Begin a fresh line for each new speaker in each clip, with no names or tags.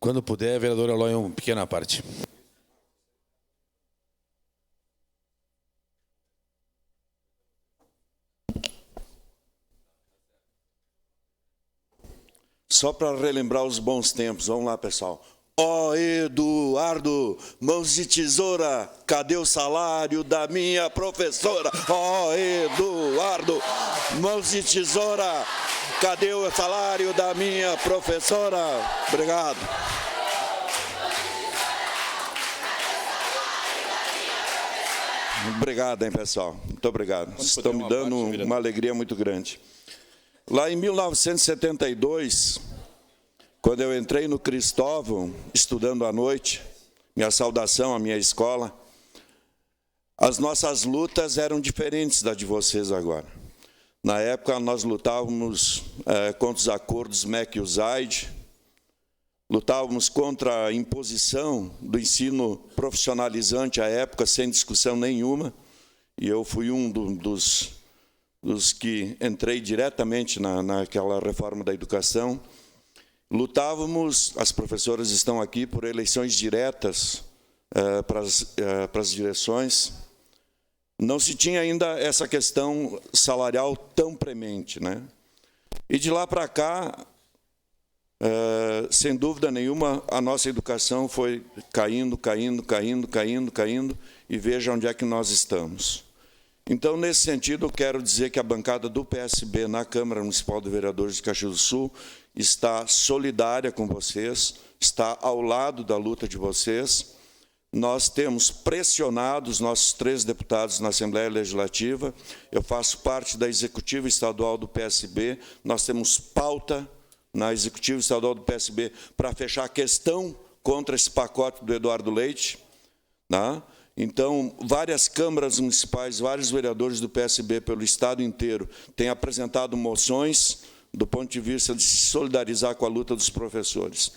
Quando puder, vereador Eloy, uma pequena parte.
Só para relembrar os bons tempos, vamos lá, pessoal. Ó Eduardo, mãos de tesoura, cadê o salário da minha professora? Ó Eduardo, mãos de tesoura, cadê o salário da minha professora? Obrigado. Obrigado, hein, pessoal. Muito obrigado. Estão me dando uma alegria muito grande. Lá em 1972, quando eu entrei no Cristóvão, estudando à noite, minha saudação à minha escola, as nossas lutas eram diferentes da de vocês agora. Na época, nós lutávamos contra os acordos MEC-USAID, lutávamos contra a imposição do ensino profissionalizante à época, sem discussão nenhuma, e eu fui um dos que entrei diretamente naquela reforma da educação. Lutávamos, as professoras estão aqui, por eleições diretas para as direções. Não se tinha ainda essa questão salarial tão premente, né? E de lá para cá, sem dúvida nenhuma, a nossa educação foi caindo, e veja onde é que nós estamos. Então, nesse sentido, eu quero dizer que a bancada do PSB na Câmara Municipal de Vereadores de Caxias do Sul está solidária com vocês, está ao lado da luta de vocês. Nós temos pressionado os nossos 3 deputados na Assembleia Legislativa, eu faço parte da Executiva Estadual do PSB, nós temos pauta na Executiva Estadual do PSB para fechar a questão contra esse pacote do Eduardo Leite, né? Então, várias câmaras municipais, vários vereadores do PSB pelo Estado inteiro têm apresentado moções do ponto de vista de se solidarizar com a luta dos professores.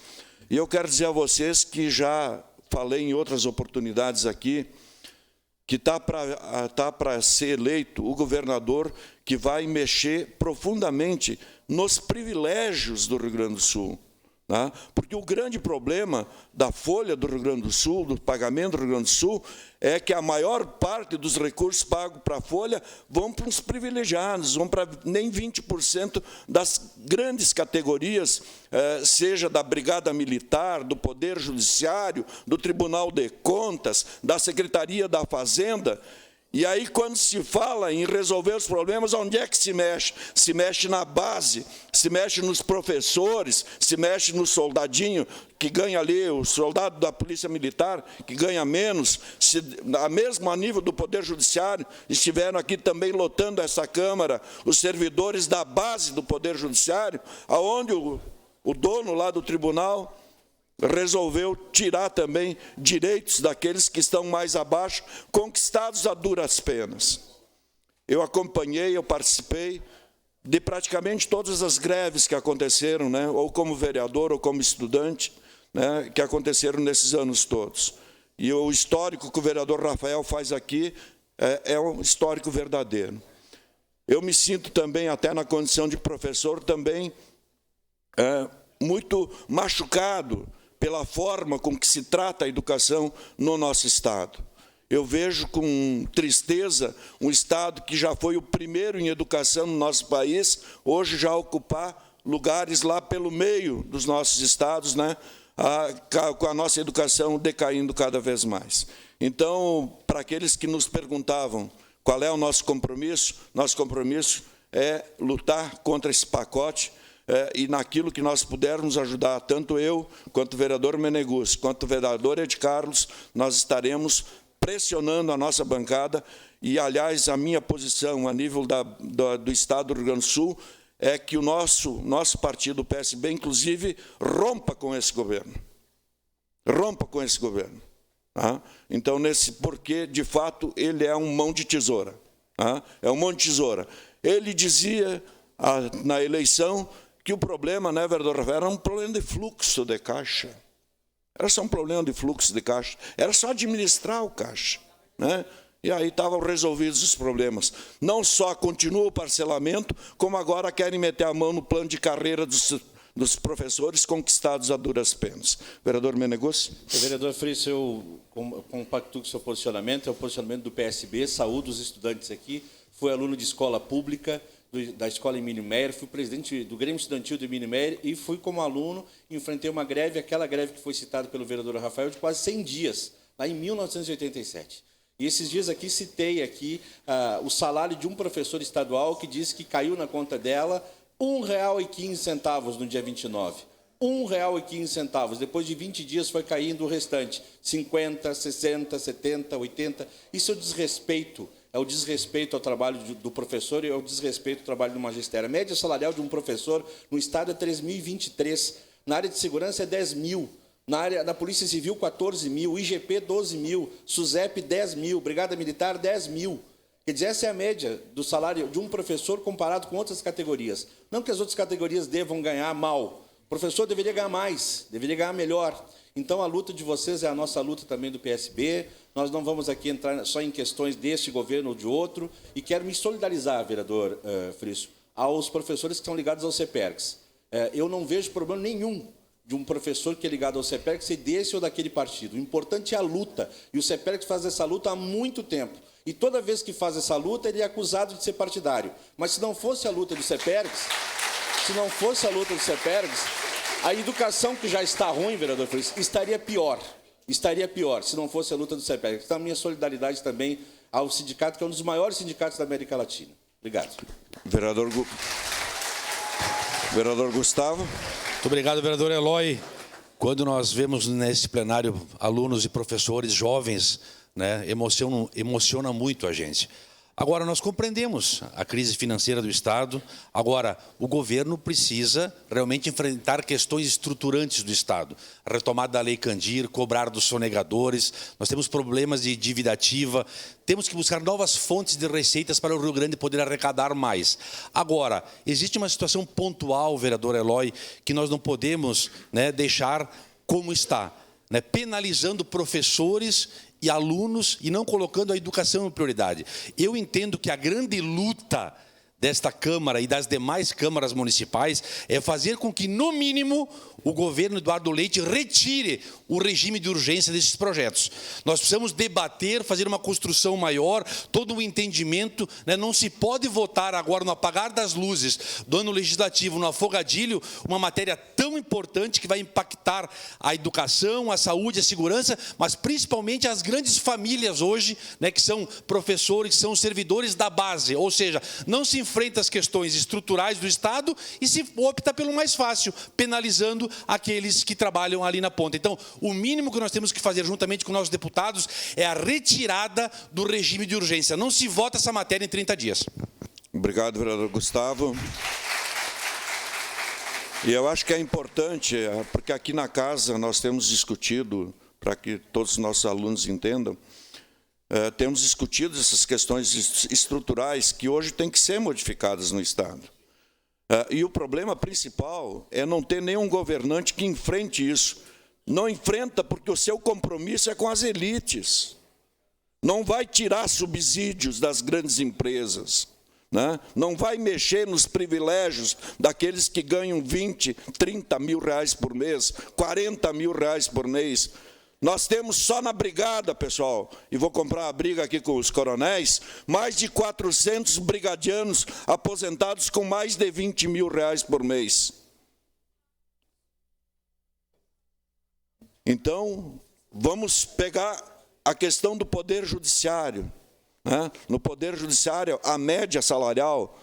E eu quero dizer a vocês que já falei em outras oportunidades aqui, que está para ser eleito o governador que vai mexer profundamente nos privilégios do Rio Grande do Sul. Porque o grande problema da folha do Rio Grande do Sul, do pagamento do Rio Grande do Sul, é que a maior parte dos recursos pagos para a folha vão para os privilegiados, vão para nem 20% das grandes categorias, seja da Brigada Militar, do Poder Judiciário, do Tribunal de Contas, da Secretaria da Fazenda. E aí, quando se fala em resolver os problemas, onde é que se mexe? Se mexe na base, se mexe nos professores, se mexe no soldadinho que ganha ali, o soldado da Polícia Militar, que ganha menos, se, mesmo a nível do Poder Judiciário, estiveram aqui também lotando essa Câmara, os servidores da base do Poder Judiciário, aonde o dono lá do tribunal resolveu tirar também direitos daqueles que estão mais abaixo, conquistados a duras penas. Eu acompanhei, eu participei de praticamente todas as greves que aconteceram, né, ou como vereador ou como estudante, né, que aconteceram nesses anos todos. E o histórico que o vereador Rafael faz aqui é um histórico verdadeiro. Eu me sinto também, até na condição de professor, também muito machucado pela forma com que se trata a educação no nosso Estado. Eu vejo com tristeza um Estado que já foi o primeiro em educação no nosso país, hoje já ocupar lugares lá pelo meio dos nossos estados, né, com a nossa educação decaindo cada vez mais. Então, para aqueles que nos perguntavam qual é o nosso compromisso é lutar contra esse pacote, e naquilo que nós pudermos ajudar, tanto eu, quanto o vereador Meneguzzi, quanto o vereador Ed Carlos, nós estaremos pressionando a nossa bancada, e, aliás, a minha posição a nível do Estado do Rio Grande do Sul é que o nosso partido, o PSB, inclusive, rompa com esse governo. Rompa com esse governo. Tá? Então, porque, de fato, ele é um mão de tesoura. Tá? É um mão de tesoura. Ele dizia, na eleição, que o problema, né, vereador Rafael, era um problema de fluxo de caixa. Era só um problema de fluxo de caixa. Era só administrar o caixa, né? E aí estavam resolvidos os problemas. Não só continua o parcelamento, como agora querem meter a mão no plano de carreira dos professores conquistados a duras penas. Vereador Meneguzzi.
Vereador Friso, eu compactuo com o seu posicionamento, é o posicionamento do PSB, saúdo os estudantes aqui, fui aluno de escola pública, da escola Emílio Meyer, fui presidente do Grêmio Estudantil do Emílio Meyer e fui como aluno, enfrentei uma greve, aquela greve que foi citada pelo vereador Rafael, de quase 100 dias, lá em 1987. E esses dias aqui, citei aqui o salário de um professor estadual que disse que caiu na conta dela R$ 1,15 no dia 29. R$ 1,15. Depois de 20 dias foi caindo o restante. 50, 60, 70, 80. Isso é o desrespeito. É o desrespeito ao trabalho do professor e é o desrespeito ao trabalho do magistério. A média salarial de um professor no Estado é 3.023. Na área de segurança é 10 mil. Na área da Polícia Civil, 14 mil. IGP, 12 mil. SUSEP, 10 mil. Brigada Militar, 10 mil. Quer dizer, essa é a média do salário de um professor comparado com outras categorias. Não que as outras categorias devam ganhar mal. O professor deveria ganhar mais, deveria ganhar melhor. Então, a luta de vocês é a nossa luta também do PSB. Nós não vamos aqui entrar só em questões deste governo ou de outro. E quero me solidarizar, vereador Friso, aos professores que estão ligados ao CEPERGS. Eu não vejo problema nenhum de um professor que é ligado ao CEPERGS ser desse ou daquele partido. O importante é a luta. E o CEPERGS faz essa luta há muito tempo. E toda vez que faz essa luta, ele é acusado de ser partidário. Mas se não fosse a luta do CEPERGS, a educação que já está ruim, vereador Friso, estaria pior. Estaria pior se não fosse a luta do CEPERGS. Então, a minha solidariedade também ao sindicato, que é um dos maiores sindicatos da América Latina. Obrigado.
Vereador Gustavo.
Muito obrigado, vereador Eloy. Quando nós vemos nesse plenário alunos e professores jovens, né, emociona muito a gente. Agora, nós compreendemos a crise financeira do Estado. Agora, o governo precisa realmente enfrentar questões estruturantes do Estado. A retomada da Lei Candir, cobrar dos sonegadores. Nós temos problemas de dívida ativa. Temos que buscar novas fontes de receitas para o Rio Grande poder arrecadar mais. Agora, existe uma situação pontual, vereador Eloy, que nós não podemos, né, deixar como está, né, penalizando professores e alunos e não colocando a educação em prioridade. Eu entendo que a grande luta desta Câmara e das demais câmaras municipais é fazer com que, no mínimo, o governo Eduardo Leite retire o regime de urgência desses projetos. Nós precisamos debater, fazer uma construção maior, todo o entendimento, né? Não se pode votar agora no apagar das luzes do ano legislativo, no afogadilho, uma matéria tão importante que vai impactar a educação, a saúde, a segurança, mas principalmente as grandes famílias hoje, né, que são professores, que são servidores da base, ou seja, não se enfrenta as questões estruturais do Estado e se opta pelo mais fácil, penalizando aqueles que trabalham ali na ponta. Então, o mínimo que nós temos que fazer juntamente com nossos deputados é a retirada do regime de urgência. Não se vota essa matéria em 30 dias.
Obrigado, vereador Gustavo. E eu acho que é importante, porque aqui na casa nós temos discutido, para que todos os nossos alunos entendam, temos discutido essas questões estruturais que hoje têm que ser modificadas no Estado. E o problema principal é não ter nenhum governante que enfrente isso. Não enfrenta porque o seu compromisso é com as elites. Não vai tirar subsídios das grandes empresas, né? Não vai mexer nos privilégios daqueles que ganham 20, 30 mil reais por mês, 40 mil reais por mês. Nós temos só na brigada, pessoal, e vou comprar a briga aqui com os coronéis, mais de 400 brigadianos aposentados com mais de 20 mil reais por mês. Então, vamos pegar a questão do Poder Judiciário, né? No Poder Judiciário, a média salarial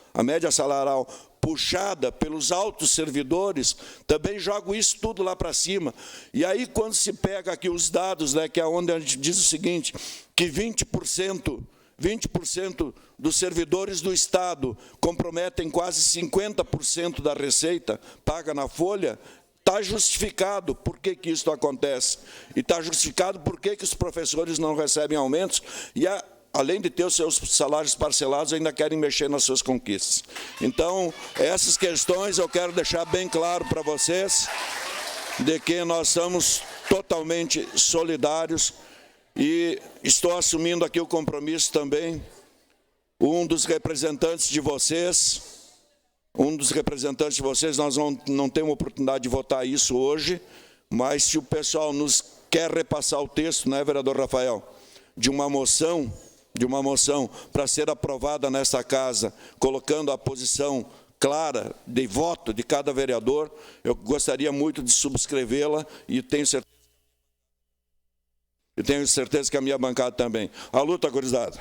puxada pelos altos servidores, também jogo isso tudo lá para cima. E aí, quando se pega aqui os dados, né, que é onde a gente diz o seguinte, que 20% dos servidores do Estado comprometem quase 50% da receita paga na folha, está justificado por que isso acontece. E está justificado por que os professores não recebem aumentos e além de ter os seus salários parcelados, ainda querem mexer nas suas conquistas. Então, essas questões eu quero deixar bem claro para vocês, de que nós somos totalmente solidários e estou assumindo aqui o compromisso também, um dos representantes de vocês, um dos representantes de vocês, nós não temos oportunidade de votar isso hoje, mas se o pessoal nos quer repassar o texto, né, vereador Rafael, de uma moção para ser aprovada nesta casa, colocando a posição clara de voto de cada vereador, eu gostaria muito de subscrevê-la e tenho certeza que a minha bancada também. A luta, gurizada.